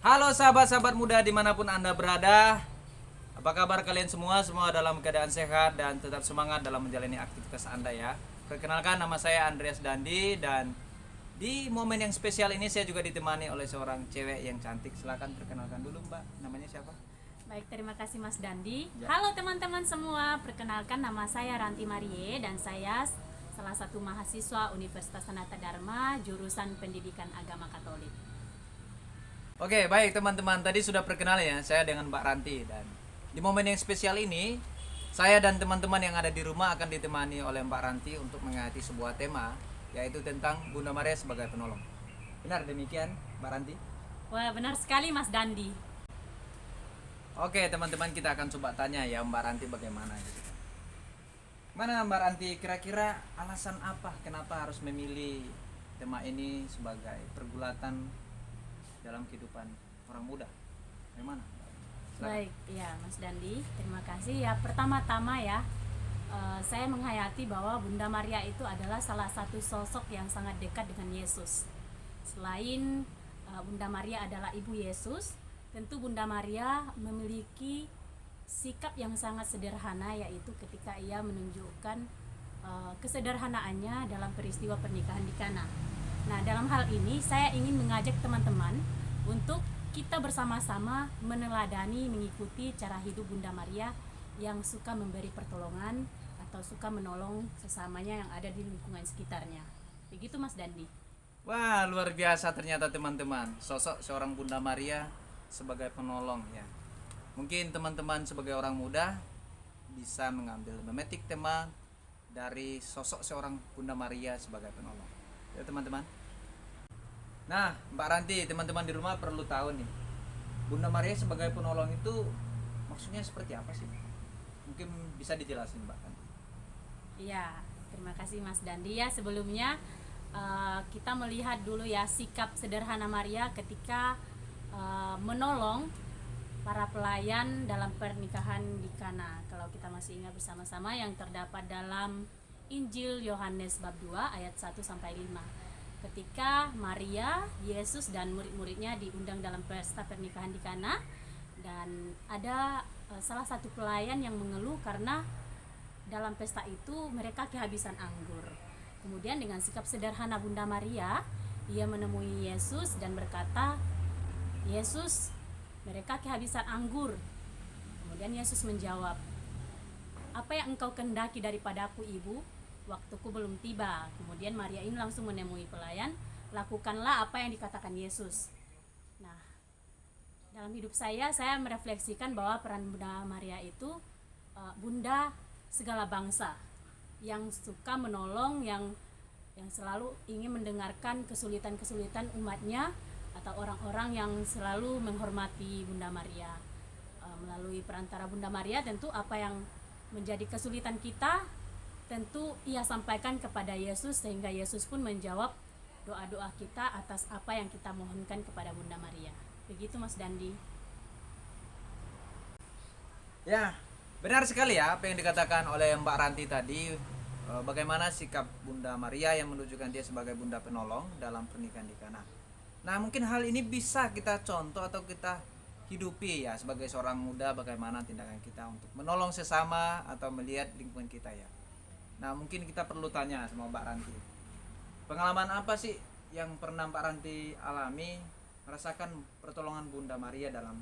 Halo sahabat-sahabat muda dimanapun Anda berada. Apa kabar kalian semua? Semua dalam keadaan sehat dan tetap semangat dalam menjalani aktivitas Anda ya. Perkenalkan, nama saya Andreas Dandi. Dan di momen yang spesial ini saya juga ditemani oleh seorang cewek yang cantik. Silakan perkenalkan dulu Mbak, namanya siapa? Baik, terima kasih Mas Dandi. Ya. Halo teman-teman semua, perkenalkan nama saya Ranti Marie dan saya salah satu mahasiswa Universitas Sanata Dharma jurusan Pendidikan Agama Katolik. Oke, baik teman-teman. Tadi sudah perkenalan ya, saya dengan Mbak Ranti. Dan di momen yang spesial ini, saya dan teman-teman yang ada di rumah akan ditemani oleh Mbak Ranti untuk menghayati sebuah tema, yaitu tentang Bunda Maria sebagai penolong. Benar demikian, Mbak Ranti? Wah, benar sekali Mas Dandi. Oke, teman-teman, kita akan coba tanya ya Mbak Ranti bagaimana gitu. Mana Mbak Ranti, kira-kira alasan apa kenapa harus memilih tema ini sebagai pergulatan dalam kehidupan orang muda? Bagaimana? Silakan. Baik, ya Mas Dandi, terima kasih. Ya pertama-tama ya, saya menghayati bahwa Bunda Maria itu adalah salah satu sosok yang sangat dekat dengan Yesus. Selain Bunda Maria adalah ibu Yesus, tentu Bunda Maria memiliki sikap yang sangat sederhana, yaitu ketika ia menunjukkan kesederhanaannya dalam peristiwa pernikahan di Kana. Nah, dalam hal ini saya ingin mengajak teman-teman untuk kita bersama-sama meneladani, mengikuti cara hidup Bunda Maria yang suka memberi pertolongan atau suka menolong sesamanya yang ada di lingkungan sekitarnya. Begitu Mas Dandi. Wah, luar biasa ternyata teman-teman. Sosok seorang Bunda Maria sebagai penolong ya. Mungkin teman-teman sebagai orang muda bisa mengambil memetik tema dari sosok seorang Bunda Maria sebagai penolong. Ya teman-teman. Nah, Mbak Ranti, teman-teman di rumah perlu tahu nih. Bunda Maria sebagai penolong itu maksudnya seperti apa sih? Mungkin bisa dijelasin Mbak Ranti. Iya, terima kasih Mas Dandi. Ya, sebelumnya kita melihat dulu ya sikap sederhana Maria ketika menolong para pelayan dalam pernikahan di Kana. Kalau kita masih ingat bersama-sama yang terdapat dalam Injil Yohanes bab 2 ayat 1 sampai 5. Ketika Maria, Yesus dan murid-muridnya diundang dalam pesta pernikahan di Kana, dan ada salah satu pelayan yang mengeluh karena dalam pesta itu mereka kehabisan anggur. Kemudian dengan sikap sederhana Bunda Maria, ia menemui Yesus dan berkata, "Yesus, mereka kehabisan anggur." Kemudian Yesus menjawab, "Apa yang engkau kehendaki daripadaku, Ibu? Waktuku belum tiba." Kemudian Maria ini langsung menemui pelayan, "Lakukanlah apa yang dikatakan Yesus." Nah, dalam hidup saya merefleksikan bahwa peran Bunda Maria itu bunda segala bangsa yang suka menolong, yang selalu ingin mendengarkan kesulitan-kesulitan umatnya atau orang-orang yang selalu menghormati Bunda Maria. Melalui perantara Bunda Maria, tentu apa yang menjadi kesulitan kita tentu ia sampaikan kepada Yesus, sehingga Yesus pun menjawab doa-doa kita atas apa yang kita mohonkan kepada Bunda Maria. Begitu Mas Dandi. Ya, benar sekali ya apa yang dikatakan oleh Mbak Ranti tadi. Bagaimana sikap Bunda Maria yang menunjukkan dia sebagai bunda penolong dalam pernikahan di Kana. Nah, mungkin hal ini bisa kita contoh atau kita hidupi ya sebagai seorang muda, bagaimana tindakan kita untuk menolong sesama atau melihat lingkungan kita ya. Nah, mungkin kita perlu tanya sama Mbak Ranti. Pengalaman apa sih yang pernah Mbak Ranti alami merasakan pertolongan Bunda Maria dalam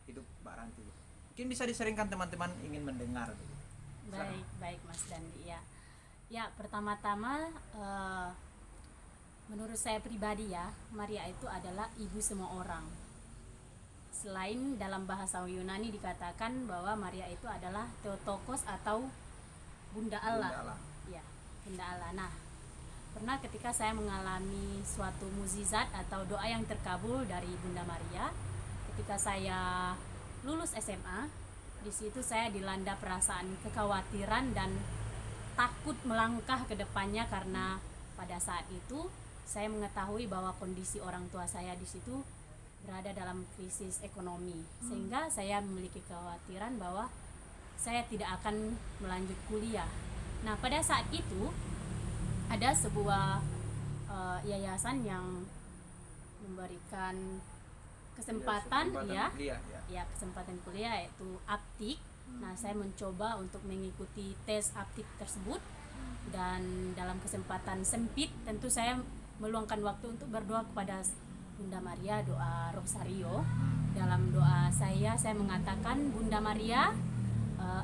hidup Mbak Ranti? Mungkin bisa diseringkan, teman-teman ingin mendengar. Baik Mas Dandi ya. Ya, pertama-tama menurut saya pribadi ya, Maria itu adalah ibu semua orang. Selain dalam bahasa Yunani dikatakan bahwa Maria itu adalah Theotokos atau Bunda Allah. Bunda Allah. Ya, Bunda Allah. Nah, pernah ketika saya mengalami suatu mukjizat atau doa yang terkabul dari Bunda Maria, ketika saya lulus SMA, di situ saya dilanda perasaan kekhawatiran dan takut melangkah ke depannya, karena pada saat itu saya mengetahui bahwa kondisi orang tua saya di situ berada dalam krisis ekonomi, sehingga saya memiliki kekhawatiran bahwa saya tidak akan melanjut kuliah. Nah, pada saat itu ada sebuah yayasan yang memberikan kesempatan ya, kuliah ya. ya kesempatan kuliah yaitu aptik. Nah, saya mencoba untuk mengikuti tes aptik tersebut, dan dalam kesempatan sempit tentu saya meluangkan waktu untuk berdoa kepada Bunda Maria, doa Rosario. Dalam doa saya mengatakan, Bunda Maria,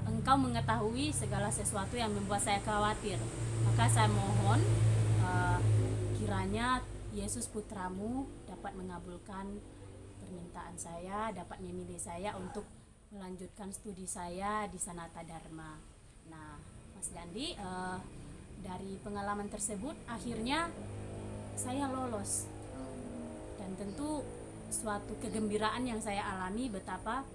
Engkau mengetahui segala sesuatu yang membuat saya khawatir. Maka saya mohon kiranya Yesus Putramu dapat mengabulkan permintaan saya, dapat memilih saya untuk melanjutkan studi saya di Sanata Dharma. Nah, Mas Dandi, dari pengalaman tersebut akhirnya saya lolos, dan tentu suatu kegembiraan yang saya alami betapa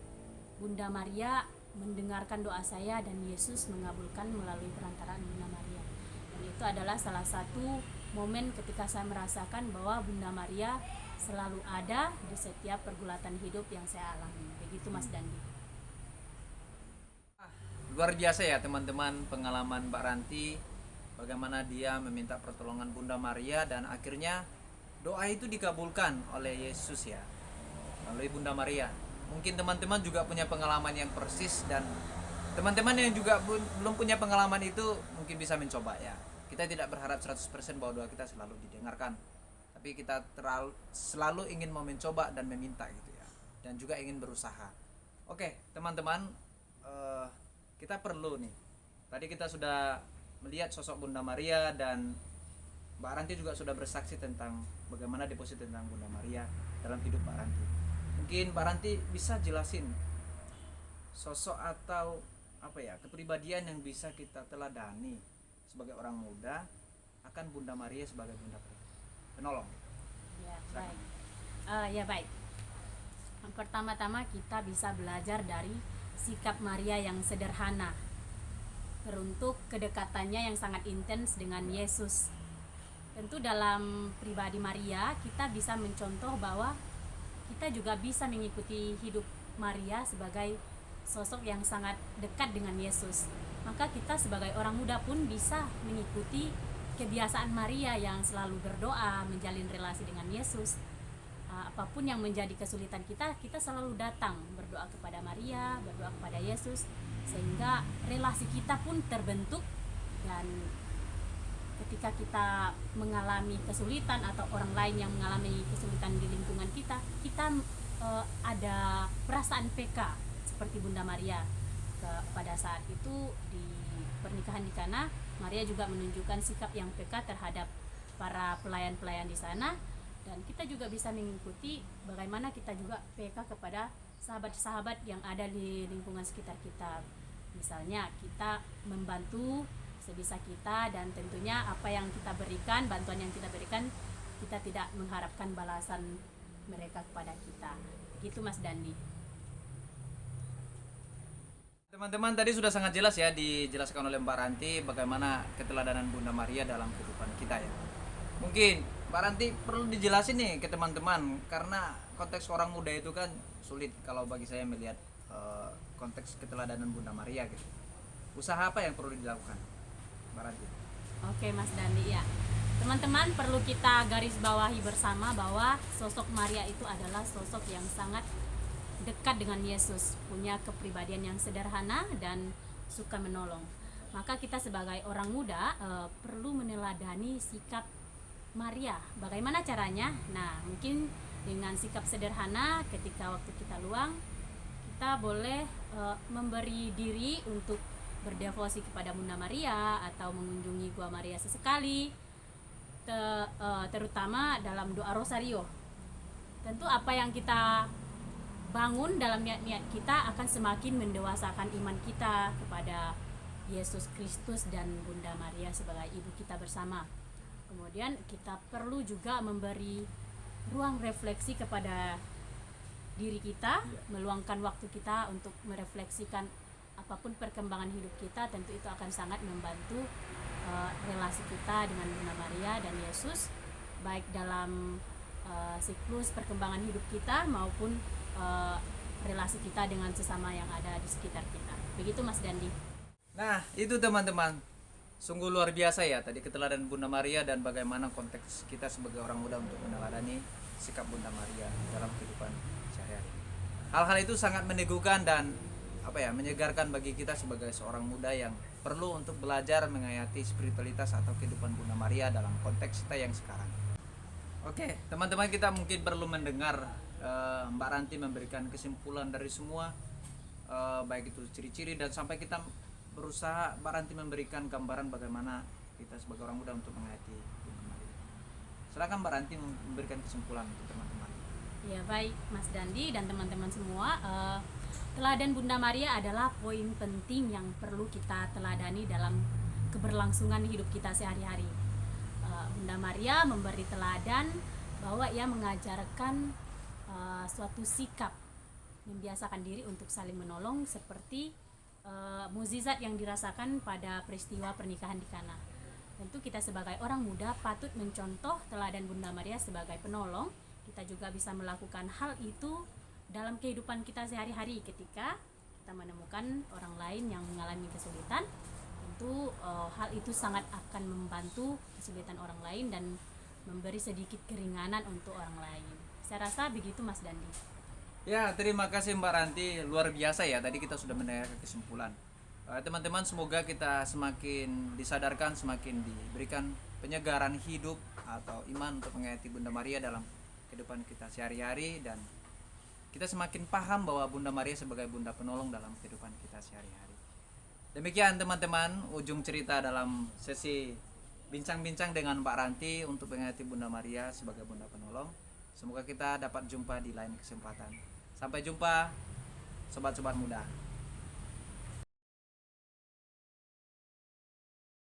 Bunda Maria mendengarkan doa saya dan Yesus mengabulkan melalui perantaraan Bunda Maria. Dan itu adalah salah satu momen ketika saya merasakan bahwa Bunda Maria selalu ada di setiap pergulatan hidup yang saya alami. Begitu Mas Dandi. Luar biasa ya teman-teman pengalaman Mbak Ranti, bagaimana dia meminta pertolongan Bunda Maria dan akhirnya doa itu dikabulkan oleh Yesus ya, melalui Bunda Maria. Mungkin teman-teman juga punya pengalaman yang persis, dan teman-teman yang juga belum punya pengalaman itu mungkin bisa mencoba ya. Kita tidak berharap 100% bahwa doa kita selalu didengarkan, tapi kita selalu ingin mau mencoba dan meminta gitu ya, dan juga ingin berusaha. Oke teman-teman, kita perlu nih, tadi kita sudah melihat sosok Bunda Maria, dan Mbak Ranti juga sudah bersaksi tentang bagaimana deposit tentang Bunda Maria dalam hidup Mbak Ranti. Mungkin Mbak Ranti bisa jelasin sosok atau apa ya, kepribadian yang bisa kita teladani sebagai orang muda akan Bunda Maria sebagai Bunda penolong. Ya, baik. Ya baik. Pertama-tama kita bisa belajar dari sikap Maria yang sederhana, teruntuk kedekatannya yang sangat intens dengan Yesus. Tentu dalam pribadi Maria kita bisa mencontoh bahwa kita juga bisa mengikuti hidup Maria sebagai sosok yang sangat dekat dengan Yesus. Maka kita sebagai orang muda pun bisa mengikuti kebiasaan Maria yang selalu berdoa, menjalin relasi dengan Yesus. Apapun yang menjadi kesulitan kita, kita selalu datang berdoa kepada Maria, berdoa kepada Yesus, sehingga relasi kita pun terbentuk. Dan ketika kita mengalami kesulitan atau orang lain yang mengalami kesulitan di lingkungan kita, ada perasaan peka seperti Bunda Maria. Pada saat itu di pernikahan di Kana, Maria juga menunjukkan sikap yang peka terhadap para pelayan-pelayan di sana, dan kita juga bisa mengikuti bagaimana kita juga peka kepada sahabat-sahabat yang ada di lingkungan sekitar kita. Misalnya kita membantu sebisa kita, dan tentunya apa yang kita berikan, bantuan yang kita berikan, kita tidak mengharapkan balasan mereka kepada kita. Begitu Mas Dandi. Teman-teman, tadi sudah sangat jelas ya dijelaskan oleh Mbak Ranti bagaimana keteladanan Bunda Maria dalam kehidupan kita ya. Mungkin Mbak Ranti perlu dijelasin nih ke teman-teman, karena konteks orang muda itu kan sulit kalau bagi saya melihat konteks keteladanan Bunda Maria gitu. Usaha apa yang perlu dilakukan Mbak Ranti? Oke Mas Dandi ya. Teman-teman, perlu kita garis bawahi bersama bahwa sosok Maria itu adalah sosok yang sangat dekat dengan Yesus, punya kepribadian yang sederhana dan suka menolong. Maka kita sebagai orang muda perlu meneladani sikap Maria. Bagaimana caranya? Nah, mungkin dengan sikap sederhana ketika waktu kita luang, kita boleh memberi diri untuk berdevosi kepada Bunda Maria atau mengunjungi Gua Maria sesekali, terutama dalam doa Rosario. Tentu apa yang kita bangun dalam niat-niat kita akan semakin mendewasakan iman kita kepada Yesus Kristus dan Bunda Maria sebagai ibu kita bersama. Kemudian kita perlu juga memberi ruang refleksi kepada diri kita, meluangkan waktu kita untuk merefleksikan apapun perkembangan hidup kita. Tentu itu akan sangat membantu relasi kita dengan Bunda Maria dan Yesus, baik dalam siklus perkembangan hidup kita maupun relasi kita dengan sesama yang ada di sekitar kita. Begitu Mas Dandi. Nah, itu teman-teman, sungguh luar biasa ya tadi keteladanan Bunda Maria dan bagaimana konteks kita sebagai orang muda untuk meneladani sikap Bunda Maria dalam kehidupan sehari-hari. Hal-hal itu sangat meneguhkan dan menyegarkan bagi kita sebagai seorang muda yang perlu untuk belajar menghayati spiritualitas atau kehidupan Bunda Maria dalam konteks kita yang sekarang. Oke, teman-teman, kita mungkin perlu mendengar Mbak Ranti memberikan kesimpulan dari semua, baik itu ciri-ciri dan sampai kita berusaha Mbak Ranti memberikan gambaran bagaimana kita sebagai orang muda untuk menghayati Bunda Maria. Silakan Mbak Ranti memberikan kesimpulan untuk teman-teman. Ya, baik Mas Dandi dan teman-teman semua, teladan Bunda Maria adalah poin penting yang perlu kita teladani dalam keberlangsungan hidup kita sehari-hari. Bunda Maria memberi teladan bahwa ia mengajarkan suatu sikap membiasakan diri untuk saling menolong seperti mukjizat yang dirasakan pada peristiwa pernikahan di Kana. Tentu kita sebagai orang muda patut mencontoh teladan Bunda Maria sebagai penolong. Kita juga bisa melakukan hal itu dalam kehidupan kita sehari-hari ketika kita menemukan orang lain yang mengalami kesulitan. Tentu hal itu sangat akan membantu kesulitan orang lain dan memberi sedikit keringanan untuk orang lain. Saya rasa begitu Mas Dandi. Ya, terima kasih Mbak Ranti, luar biasa ya. Tadi kita sudah mendengarkan kesimpulan. Teman-teman, semoga kita semakin disadarkan, semakin diberikan penyegaran hidup atau iman untuk menghayati Bunda Maria dalam kehidupan kita sehari-hari, dan kita semakin paham bahwa Bunda Maria sebagai Bunda penolong dalam kehidupan kita sehari-hari. Demikian teman-teman, ujung cerita dalam sesi bincang-bincang dengan Mbak Ranti untuk menghayati Bunda Maria sebagai Bunda penolong. Semoga kita dapat jumpa di lain kesempatan. Sampai jumpa sobat-sobat muda.